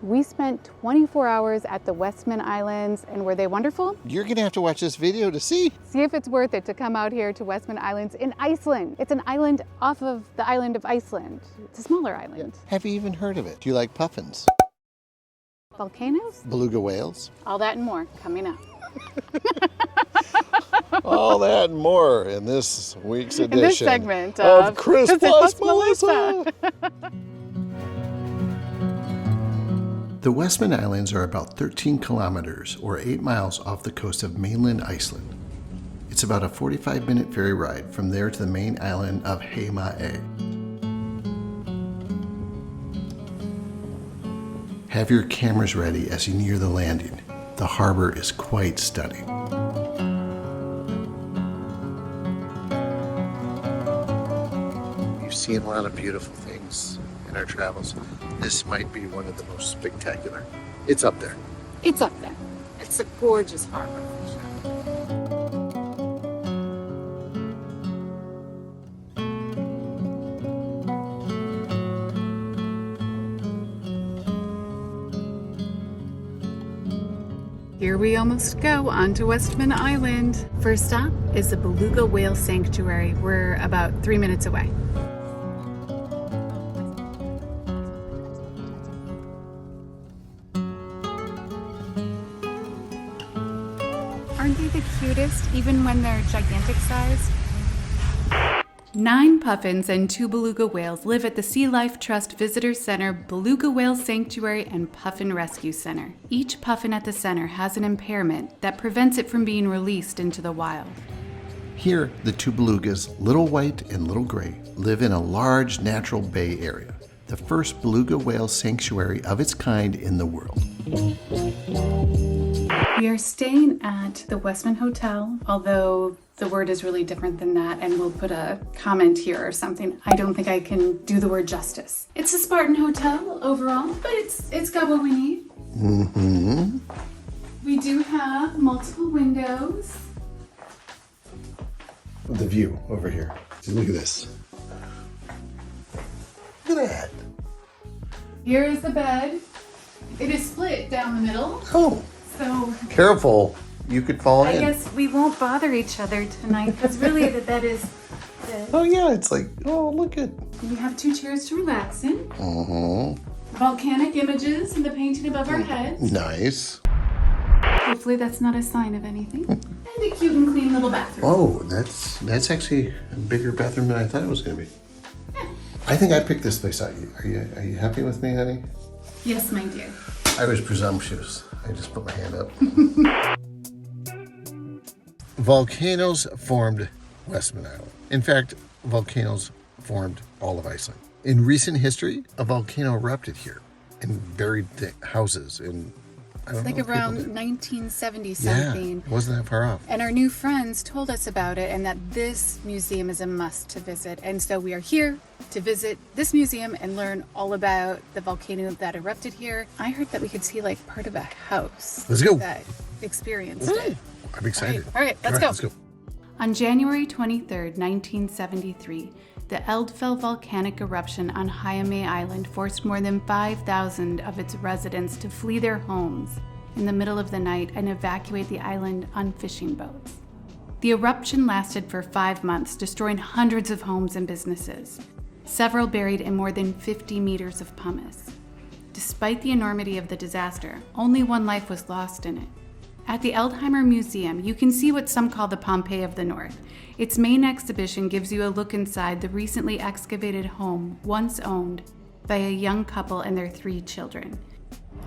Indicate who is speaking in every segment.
Speaker 1: We spent 24 hours at the Westman Islands, and were they wonderful?
Speaker 2: You're gonna have to watch this video to see.
Speaker 1: See if it's worth it to come out here to Westman Islands in Iceland. It's an island off of the island of Iceland. It's a smaller island.
Speaker 2: Have you even heard of it? Do you like puffins?
Speaker 1: Volcanoes?
Speaker 2: Beluga whales?
Speaker 1: All that and more coming up.
Speaker 2: All that and more in this week's edition
Speaker 1: In this segment
Speaker 2: of Chris+Melissa. The Westman Islands are about 13 kilometers or 8 miles off the coast of mainland Iceland. It's about a 45-minute ferry ride from there to the main island of Heimaey. Have your cameras ready as you near the landing. The harbor is quite stunning. We've seen a lot of beautiful things in our travels. This might be one of the most spectacular. It's up there.
Speaker 1: It's up there. It's a gorgeous harbor. Here we almost go onto Westman Island. First stop is the Beluga Whale Sanctuary. We're about 3 minutes away. Aren't they the cutest, even when they're gigantic size? 9 puffins and 2 beluga whales live at the Sea Life Trust Visitor Center, Beluga Whale Sanctuary, and Puffin Rescue Center. Each puffin at the center has an impairment that prevents it from being released into the wild.
Speaker 2: Here, the 2 belugas, Little White and Little Gray, live in a large natural bay area, the first beluga whale sanctuary of its kind in the world.
Speaker 1: We are staying at the Westman Hotel, although the word is really different than that, and we'll put a comment here or something. I don't think I can do the word justice. It's a Spartan hotel overall, but it's got what we need.
Speaker 2: Mm-hmm.
Speaker 1: We do have multiple windows.
Speaker 2: The view over here. See, look at this. Look at that.
Speaker 1: Here is the bed. It is split down the middle.
Speaker 2: Oh,
Speaker 1: So
Speaker 2: careful. You could fall in.
Speaker 1: I guess we won't bother each other tonight, because really the bed is the,
Speaker 2: Oh yeah, it's like, oh, look at.
Speaker 1: we have 2 chairs to relax in.
Speaker 2: Mm-hmm.
Speaker 1: Volcanic images in the painting above our heads.
Speaker 2: Nice.
Speaker 1: Hopefully that's not a sign of anything. And a cute and clean little bathroom.
Speaker 2: Oh, that's actually a bigger bathroom than I thought it was gonna be. I think I picked this place out. Are you happy with me, honey?
Speaker 1: Yes, my dear.
Speaker 2: I was presumptuous. I just put my hand up. Volcanoes formed Westman Island. In fact, volcanoes formed all of Iceland. In recent history, a volcano erupted here and buried the houses in, I don't know.
Speaker 1: Like
Speaker 2: what
Speaker 1: around
Speaker 2: people did.
Speaker 1: 1970
Speaker 2: Yeah,
Speaker 1: something.
Speaker 2: it wasn't that far off.
Speaker 1: And our new friends told us about it and that this museum is a must to visit. And so we are here to visit this museum and learn all about the volcano that erupted here. I heard that we could see like part of a house.
Speaker 2: Let's go.
Speaker 1: That experienced it.
Speaker 2: I'm excited.
Speaker 1: All right, let's
Speaker 2: All
Speaker 1: go.
Speaker 2: Let's go.
Speaker 1: On January 23rd, 1973, the Eldfell volcanic eruption on Heimaey Island forced more than 5,000 of its residents to flee their homes in the middle of the night and evacuate the island on fishing boats. The eruption lasted for 5 months, destroying hundreds of homes and businesses, several buried in more than 50 meters of pumice. Despite the enormity of the disaster, only 1 life was lost in it. At the Eldheimar Museum, you can see what some call the Pompeii of the North. Its main exhibition gives you a look inside the recently excavated home once owned by a young couple and their 3 children.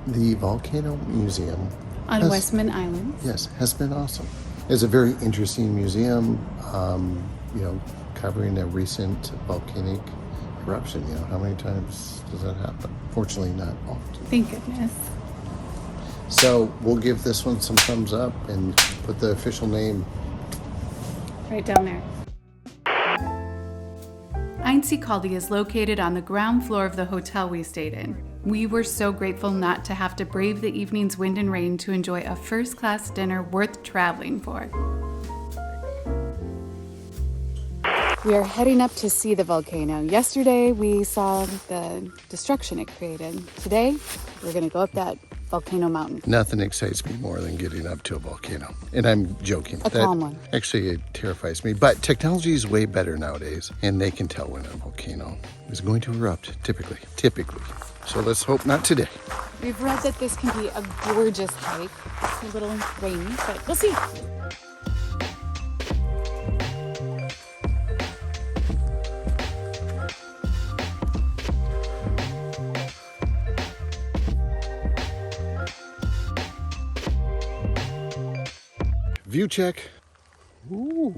Speaker 2: The Volcano Museum
Speaker 1: On Westman Islands.
Speaker 2: Yes, has been awesome. It's a very interesting museum, covering a recent volcanic eruption. How many times does that happen? Fortunately, not often.
Speaker 1: Thank goodness.
Speaker 2: So we'll give this one some thumbs up and put the official name.
Speaker 1: Right down there. Einsi Kaldi is located on the ground floor of the hotel we stayed in. We were so grateful not to have to brave the evening's wind and rain to enjoy a first-class dinner worth traveling for. We are heading up to see the volcano. Yesterday we saw the destruction it created. Today We're gonna go up that volcano mountain.
Speaker 2: Nothing excites me more than getting up to a volcano. And I'm joking.
Speaker 1: A calm one.
Speaker 2: Actually, it terrifies me. But technology is way better nowadays. And they can tell when a volcano is going to erupt, typically. So let's hope not today.
Speaker 1: We've read that this can be a gorgeous hike. It's a little rainy, but we'll see.
Speaker 2: View check. Ooh.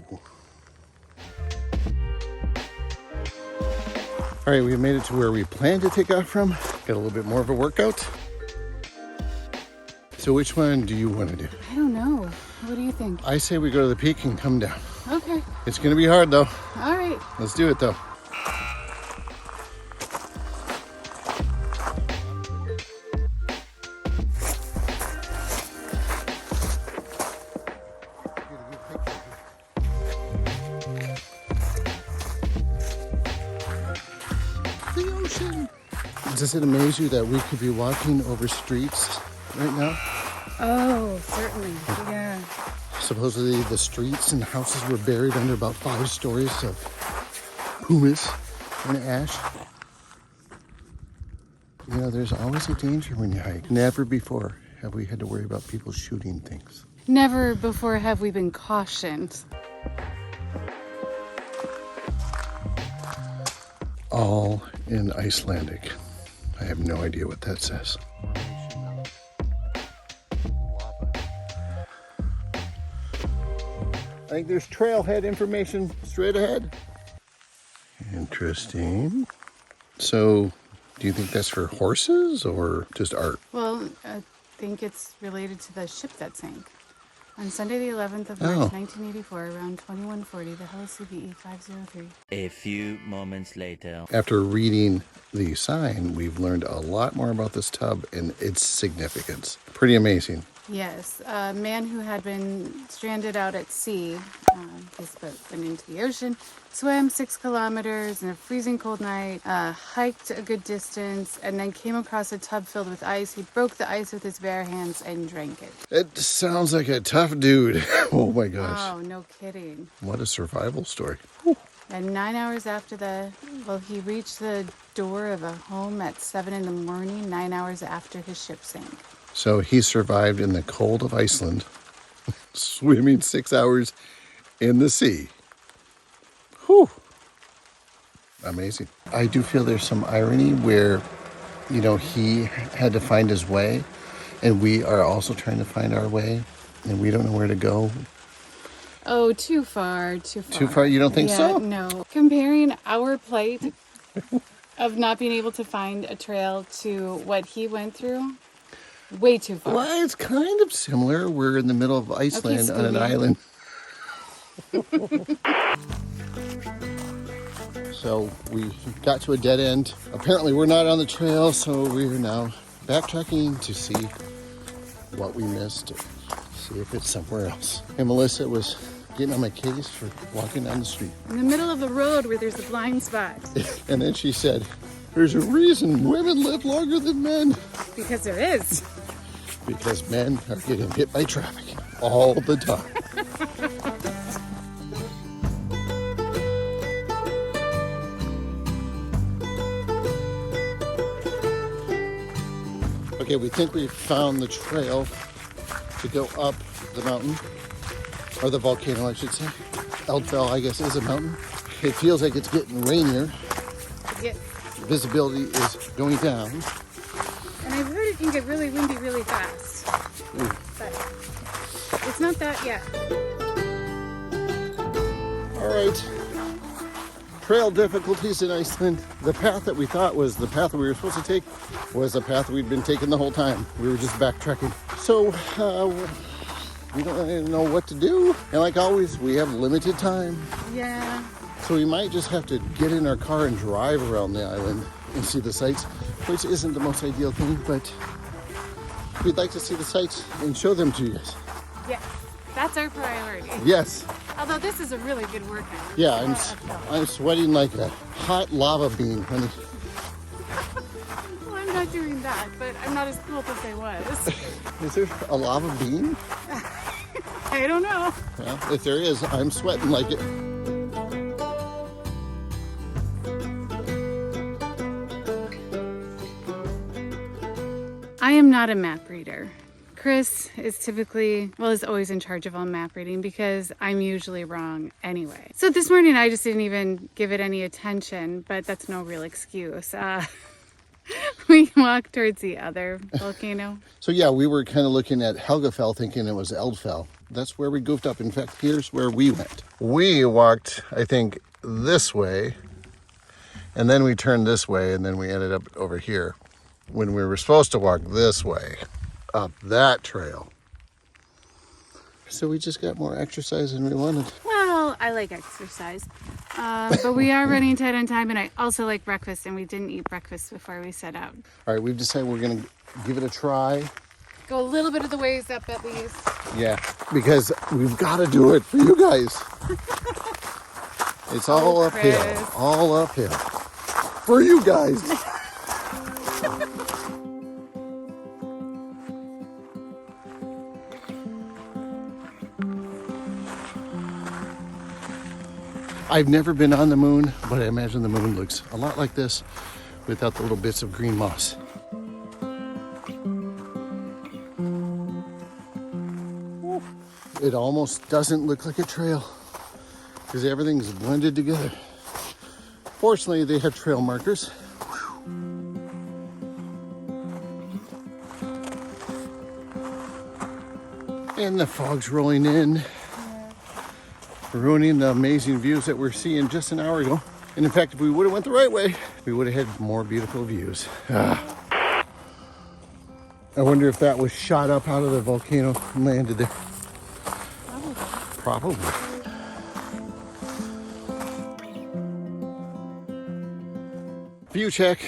Speaker 2: All right, we made it to where we planned to take off from. Got a little bit more of a workout. So which one do you want to do?
Speaker 1: I don't know. What do you think?
Speaker 2: I say we go to the peak and come down.
Speaker 1: Okay.
Speaker 2: It's gonna be hard though.
Speaker 1: All right.
Speaker 2: Let's do it though. The ocean. Does it amaze you that we could be walking over streets right now?
Speaker 1: Oh, certainly. Yeah.
Speaker 2: Supposedly the streets and houses were buried under about 5 stories of pumice and ash. You know, there's always a danger when you hike. Never before have we had to worry about people shooting things.
Speaker 1: Never before have we been cautioned.
Speaker 2: All in Icelandic. I have no idea what that says. I think there's trailhead information straight ahead. Interesting. So, do you think that's for horses or just art?
Speaker 1: Well, I think it's related to the ship that sank. On Sunday, the 11th of March, 1984, around 2140, the Hello CBE 503.
Speaker 3: A few moments later.
Speaker 2: After reading the sign, we've learned a lot more about this tub and its significance. Pretty amazing.
Speaker 1: Yes, a man who had been stranded out at sea, his boat went into the ocean, swam 6 kilometers in a freezing cold night, hiked a good distance, and then came across a tub filled with ice. He broke the ice with his bare hands and drank it.
Speaker 2: It sounds like a tough dude. Oh my gosh.
Speaker 1: Oh, no kidding.
Speaker 2: What a survival story.
Speaker 1: And 9 hours after he reached the door of a home at 7 in the morning, 9 hours after his ship sank.
Speaker 2: So he survived in the cold of Iceland, swimming 6 hours in the sea. Whew. Amazing. I do feel there's some irony where, you know, he had to find his way, and we are also trying to find our way, and we don't know where to go.
Speaker 1: Oh, too far.
Speaker 2: Too far? You don't think so?
Speaker 1: No. Comparing our plight of not being able to find a trail to what he went through, way too far.
Speaker 2: Well, it's kind of similar. We're in the middle of Iceland on an island. So we got to a dead end. Apparently we're not on the trail, so we're now backtracking to see what we missed, see if it's somewhere else. And Melissa was getting on my case for walking down the street.
Speaker 1: In the middle of the road where there's a blind spot.
Speaker 2: And then she said, there's a reason women live longer than men.
Speaker 1: Because there is.
Speaker 2: Because men are getting hit by traffic all the time. Okay, we think we found the trail to go up the mountain, or the volcano, I should say. Eldfell, I guess, is a mountain. It feels like it's getting rainier.
Speaker 1: Yes.
Speaker 2: Visibility is going down.
Speaker 1: And I've heard it can get really windy really fast.
Speaker 2: Ooh.
Speaker 1: But it's not that yet.
Speaker 2: All right. Trail difficulties in Iceland. The path that we thought was the path that we were supposed to take was the path we'd been taking the whole time. We were just backtracking. So we don't really know what to do. And like always, we have limited time.
Speaker 1: Yeah.
Speaker 2: So we might just have to get in our car and drive around the island and see the sights, which isn't the most ideal thing, but we'd like to see the sights and show them to you guys.
Speaker 1: Yeah. That's our priority.
Speaker 2: Yes.
Speaker 1: Although this is a really good workout.
Speaker 2: Yeah, I'm sweating like a hot lava bean, honey.
Speaker 1: Well, I'm not doing that, but I'm not as cool as I was.
Speaker 2: Is there a lava beam?
Speaker 1: I don't know.
Speaker 2: Well, if there is, I'm sweating like it.
Speaker 1: I am not a map reader. Chris is typically, well, is always in charge of all map reading because I'm usually wrong anyway. So this morning I just didn't even give it any attention, but that's no real excuse. We walked towards the other volcano.
Speaker 2: So yeah, we were kind of looking at Helgafell thinking it was Eldfell. That's where we goofed up. In fact, here's where we went. We walked, I think, this way, and then we turned this way, and then we ended up over here when we were supposed to walk this way, up that trail. So we just got more exercise than we wanted.
Speaker 1: Well, I like exercise, but we are running tight on time, and I also like breakfast, and we didn't eat breakfast before we set out.
Speaker 2: All right, we've decided we're gonna give it a try.
Speaker 1: Go a little bit of the ways up at least.
Speaker 2: Yeah, because we've got to do it for you guys. It's all uphill,
Speaker 1: Chris.
Speaker 2: all uphill. For you guys. I've never been on the moon, but I imagine the moon looks a lot like this without the little bits of green moss. It almost doesn't look like a trail because everything's blended together. Fortunately, they have trail markers. And the fog's rolling in, ruining the amazing views that we're seeing just an hour ago. And in fact, if we would have went the right way, we would have had more beautiful views. I wonder if that was shot up out of the volcano and landed there. Probably. View check.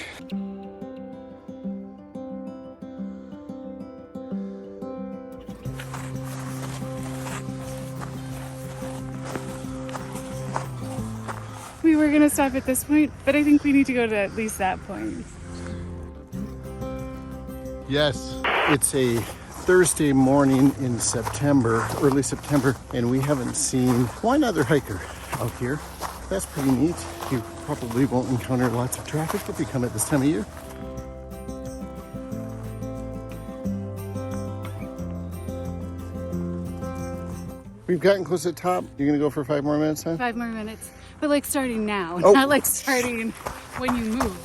Speaker 1: We were gonna stop at this point, but I think we need to go to at least that point.
Speaker 2: Yes, it's a Thursday morning in September, early September, and we haven't seen one other hiker out here. That's pretty neat. You probably won't encounter lots of traffic if you come at this time of year. We've gotten close to the top. You're gonna go for 5 more minutes, huh?
Speaker 1: 5 more minutes, but like starting now,
Speaker 2: Oh.
Speaker 1: not like starting when you move.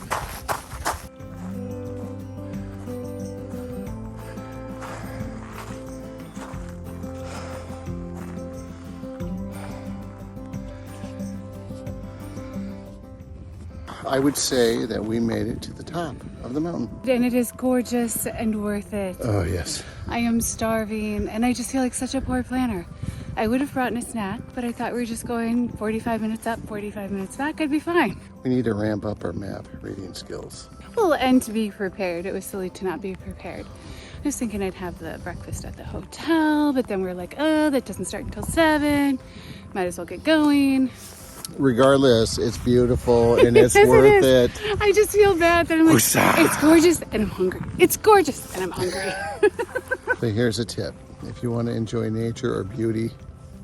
Speaker 2: I would say that we made it to the top of the mountain.
Speaker 1: And it is gorgeous and worth it.
Speaker 2: Oh, yes.
Speaker 1: I am starving, and I just feel like such a poor planner. I would have brought in a snack, but I thought we were just going 45 minutes up, 45 minutes back. I'd be fine.
Speaker 2: We need to ramp up our map reading skills.
Speaker 1: Well, and to be prepared. It was silly to not be prepared. I was thinking I'd have the breakfast at the hotel, but then we're like, oh, that doesn't start until 7. Might as well get going.
Speaker 2: Regardless, it's beautiful and it's
Speaker 1: Yes,
Speaker 2: worth
Speaker 1: it
Speaker 2: it.
Speaker 1: is. I just feel bad that I'm like,
Speaker 2: Woosah.
Speaker 1: it's gorgeous and I'm hungry. It's gorgeous and I'm hungry.
Speaker 2: So here's a tip. If you want to enjoy nature or beauty,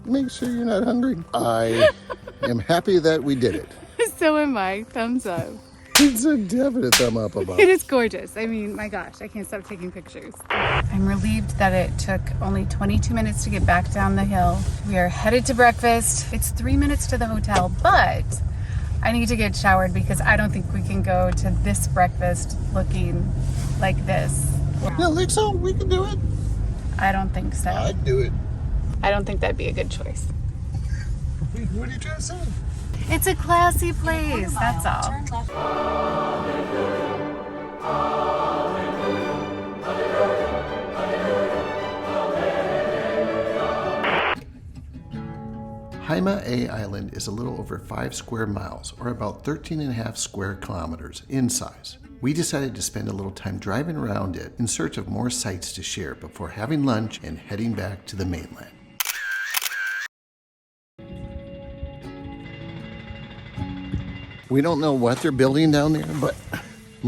Speaker 2: make sure you're not hungry. I am happy that we did it.
Speaker 1: So am I. Thumbs up.
Speaker 2: It's a definite thumb up above.
Speaker 1: It is gorgeous. I mean, my gosh, I can't stop taking pictures. I'm relieved that it took only 22 minutes to get back down the hill. We are headed to breakfast. It's 3 minutes to the hotel, but I need to get showered because I don't think we can go to this breakfast looking like this.
Speaker 2: You don't think so? We can do it.
Speaker 1: I don't think so.
Speaker 2: I'd do it.
Speaker 1: I don't think that'd be a good choice.
Speaker 2: What are you trying to say?
Speaker 1: It's a classy place, that's all.
Speaker 2: Heimaey Island is a little over 5 square miles, or about 13.5 square kilometers in size. We decided to spend a little time driving around it in search of more sights to share before having lunch and heading back to the mainland. We don't know what they're building down there, but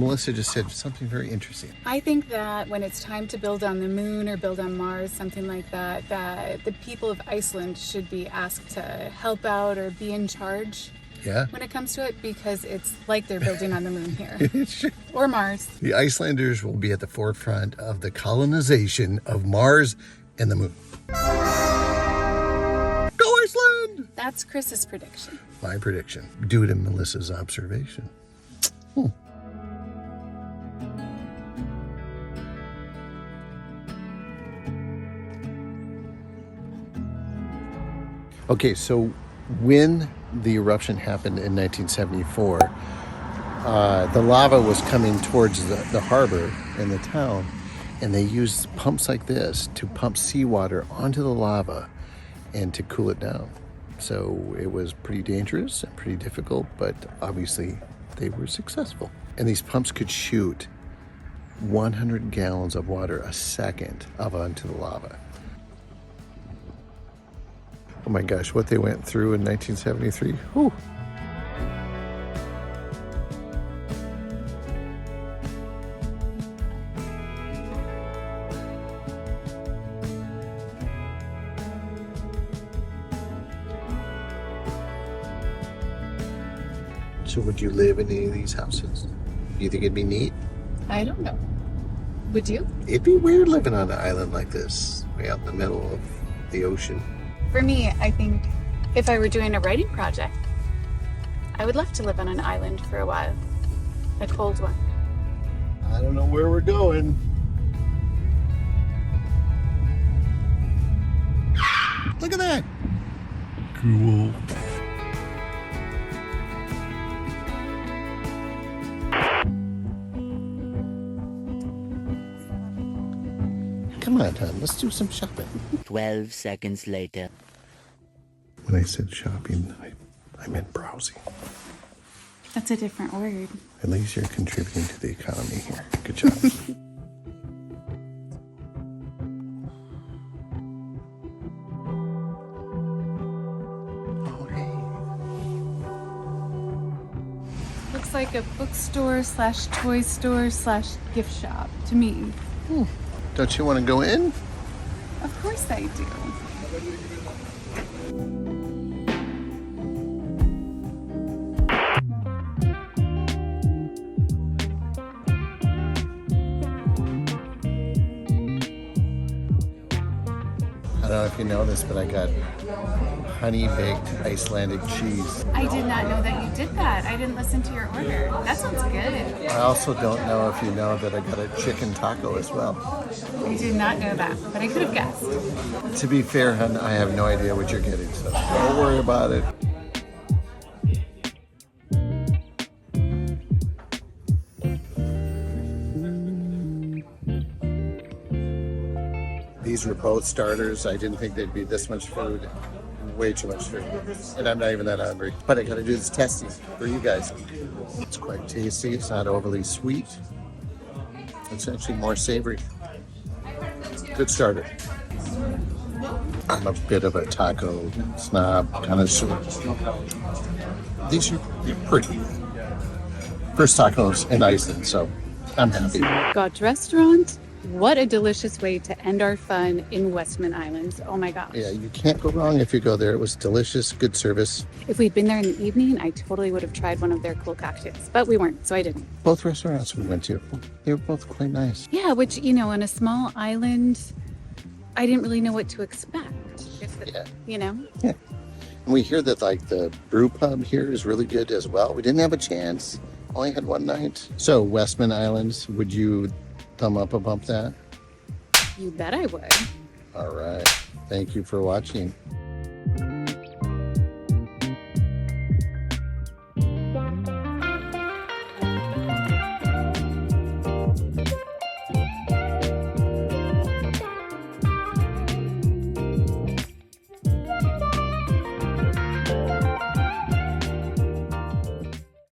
Speaker 2: Melissa just said something very interesting.
Speaker 1: I think that when it's time to build on the moon or build on Mars, something like that, that the people of Iceland should be asked to help out or be in charge.
Speaker 2: Yeah.
Speaker 1: When it comes to it, because it's like they're building on the moon here. Or Mars.
Speaker 2: The Icelanders will be at the forefront of the colonization of Mars and the moon. Go Iceland!
Speaker 1: That's Chris's prediction.
Speaker 2: My prediction. Due to Melissa's observation. Okay, so when the eruption happened in 1974, the lava was coming towards the harbor in the town, and they used pumps like this to pump seawater onto the lava and to cool it down. So it was pretty dangerous and pretty difficult, but obviously they were successful. And these pumps could shoot 100 gallons of water a second up onto the lava. Oh my gosh, what they went through in 1973. Whew. So would you live in any of these houses? Do you think it'd be neat?
Speaker 1: I don't know. Would you?
Speaker 2: It'd be weird living on an island like this, way out in the middle of the ocean.
Speaker 1: For me, I think if I were doing a writing project, I would love to live on an island for a while. A cold one.
Speaker 2: I don't know where we're going. Look at that. Cool. Come on, hon, let's do some shopping.
Speaker 3: 12 seconds later.
Speaker 2: When I said shopping, I meant browsing.
Speaker 1: That's a different word.
Speaker 2: At least you're contributing to the economy here. Good job. Oh, hey.
Speaker 1: Looks like a bookstore slash toy store slash gift shop to me.
Speaker 2: Don't you want to go in?
Speaker 1: Of course I do.
Speaker 2: I don't know if you know this, but I got honey-baked Icelandic cheese.
Speaker 1: I did not know that you did that. I didn't listen to your order. That sounds good.
Speaker 2: I also don't know if you know that I got a chicken taco as well.
Speaker 1: I did not know that, but I could have guessed.
Speaker 2: To be fair, hon, I have no idea what you're getting, so don't worry about it. These were both starters. I didn't think they'd be this much food. Way too much food. And I'm not even that hungry. But I gotta do this testing for you guys. It's quite tasty. It's not overly sweet. It's actually more savory. Good starter. I'm a bit of a taco snob, connoisseur. These are pretty. First tacos in Iceland, so I'm happy.
Speaker 1: Gott restaurant. What a delicious way to end our fun in Westman Islands. Oh my gosh.
Speaker 2: Yeah, you can't go wrong if you go there. It was delicious, good service.
Speaker 1: If we'd been there in the evening, I totally would have tried one of their cool cocktails, but we weren't, so I didn't.
Speaker 2: Both restaurants we went to, they were both quite nice.
Speaker 1: Yeah, which, you know, on a small island, I didn't really know what to expect.
Speaker 2: Yeah.
Speaker 1: You know?
Speaker 2: Yeah. And we hear that like the brew pub here is really good as well. We didn't have a chance. Only had one night. So Westman Islands, would you thumb up or bump that?
Speaker 1: You bet I would.
Speaker 2: All right. Thank you for watching.